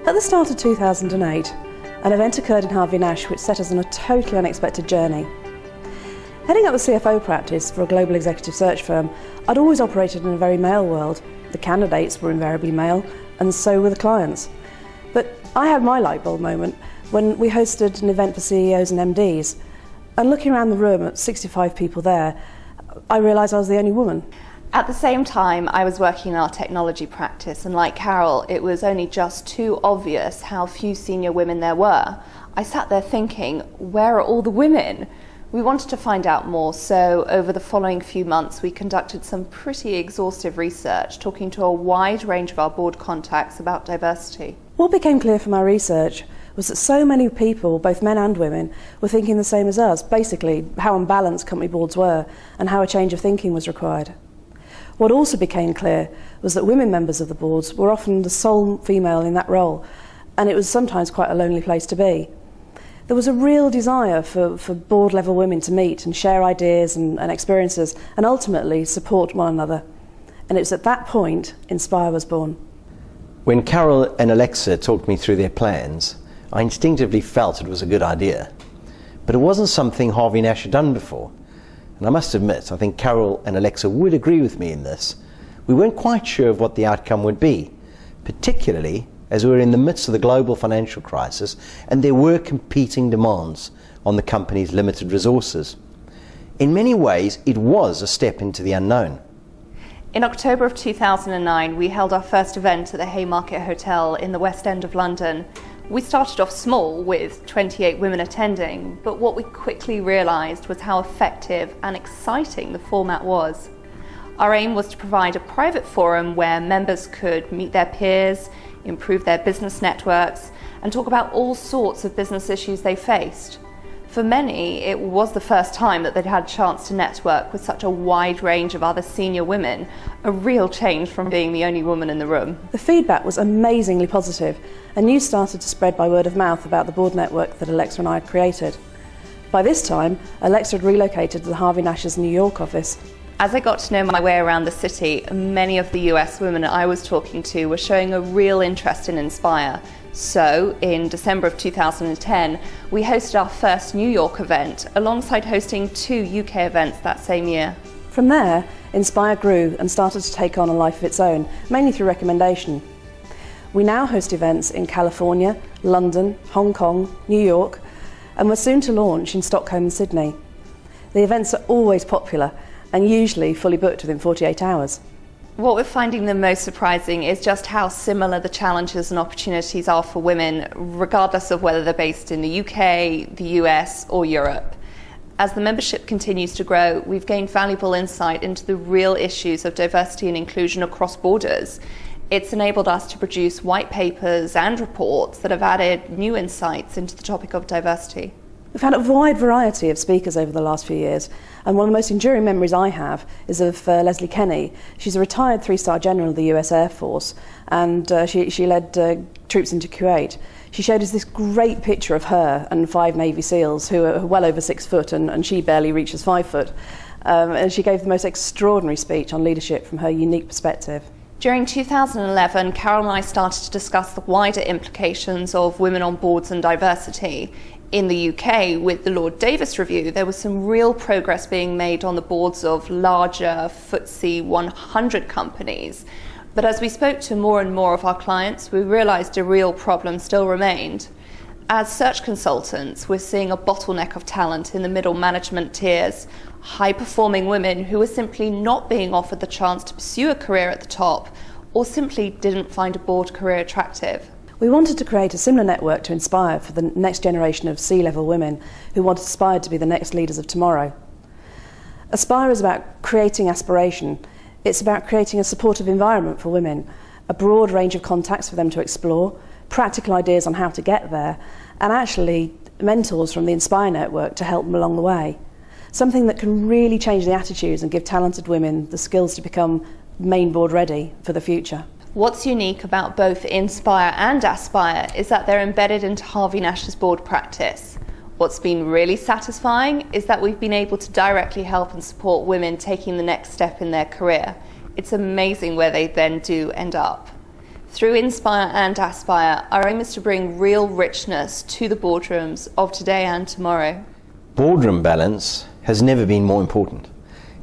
At the start of 2008, an event occurred in Harvey Nash which set us on a totally unexpected journey. Heading up the CFO practice for a global executive search firm, I'd always operated in a very male world. The candidates were invariably male, and so were the clients. But I had my light bulb moment when we hosted an event for CEOs and MDs, and looking around the room at 65 people there, I realised I was the only woman. At the same time, I was working in our technology practice, and like Carol, it was only just too obvious how few senior women there were. I sat there thinking, where are all the women? We wanted to find out more, so over the following few months we conducted some pretty exhaustive research, talking to a wide range of our board contacts about diversity. What became clear from our research was that so many people, both men and women, were thinking the same as us, basically how unbalanced company boards were and how a change of thinking was required. What also became clear was that women members of the boards were often the sole female in that role, and it was sometimes quite a lonely place to be. There was a real desire for board level women to meet and share ideas and experiences and ultimately support one another. And it was at that point Inspire was born. When Carol and Alexa talked me through their plans, I instinctively felt it was a good idea. But it wasn't something Harvey Nash had done before. And I must admit, I think Carol and Alexa would agree with me in this. We weren't quite sure of what the outcome would be, particularly as we were in the midst of the global financial crisis and there were competing demands on the company's limited resources. In many ways, it was a step into the unknown. In October of 2009, we held our first event at the Haymarket Hotel in the West End of London. We started off small with 28 women attending, but what we quickly realised was how effective and exciting the format was. Our aim was to provide a private forum where members could meet their peers, improve their business networks, and talk about all sorts of business issues they faced. For many, it was the first time that they'd had a chance to network with such a wide range of other senior women, a real change from being the only woman in the room. The feedback was amazingly positive, and news started to spread by word of mouth about the board network that Alexa and I had created. By this time, Alexa had relocated to the Harvey Nash's New York office. As I got to know my way around the city, many of the US women I was talking to were showing a real interest in Inspire. So, in December of 2010, we hosted our first New York event, alongside hosting 2 UK events that same year. From there, Inspire grew and started to take on a life of its own, mainly through recommendation. We now host events in California, London, Hong Kong, New York, and we're soon to launch in Stockholm and Sydney. The events are always popular and usually fully booked within 48 hours. What we're finding the most surprising is just how similar the challenges and opportunities are for women, regardless of whether they're based in the UK, the US or Europe. As the membership continues to grow, we've gained valuable insight into the real issues of diversity and inclusion across borders. It's enabled us to produce white papers and reports that have added new insights into the topic of diversity. We've had a wide variety of speakers over the last few years, and one of the most enduring memories I have is of Leslie Kenny. She's a retired 3-star general of the US Air Force, and she led troops into Kuwait. She showed us this great picture of her and 5 Navy SEALs who are well over 6 foot, and she barely reaches 5 foot. And she gave the most extraordinary speech on leadership from her unique perspective. During 2011, Carol and I started to discuss the wider implications of women on boards and diversity. In the UK, with the Lord Davis Review, there was some real progress being made on the boards of larger FTSE 100 companies. But as we spoke to more and more of our clients, we realised a real problem still remained. As search consultants, we're seeing a bottleneck of talent in the middle management tiers, high-performing women who are simply not being offered the chance to pursue a career at the top, or simply didn't find a board career attractive. We wanted to create a similar network to Inspire for the next generation of C-level women who want to aspire to be the next leaders of tomorrow. Aspire is about creating aspiration. It's about creating a supportive environment for women, a broad range of contacts for them to explore, practical ideas on how to get there, and actually mentors from the Inspire network to help them along the way. Something that can really change the attitudes and give talented women the skills to become main board ready for the future. What's unique about both Inspire and Aspire is that they're embedded into Harvey Nash's board practice. What's been really satisfying is that we've been able to directly help and support women taking the next step in their career. It's amazing where they then do end up. Through Inspire and Aspire, our aim is to bring real richness to the boardrooms of today and tomorrow. Boardroom balance has never been more important.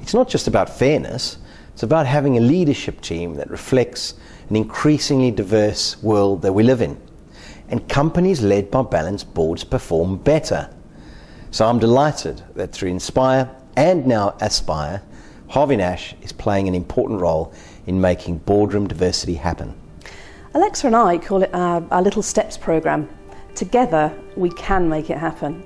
It's not just about fairness, it's about having a leadership team that reflects an increasingly diverse world that we live in. And companies led by balanced boards perform better. So I'm delighted that through Inspire and now Aspire, Harvey Nash is playing an important role in making boardroom diversity happen. Alexa and I call it our Little Steps programme. Together, we can make it happen.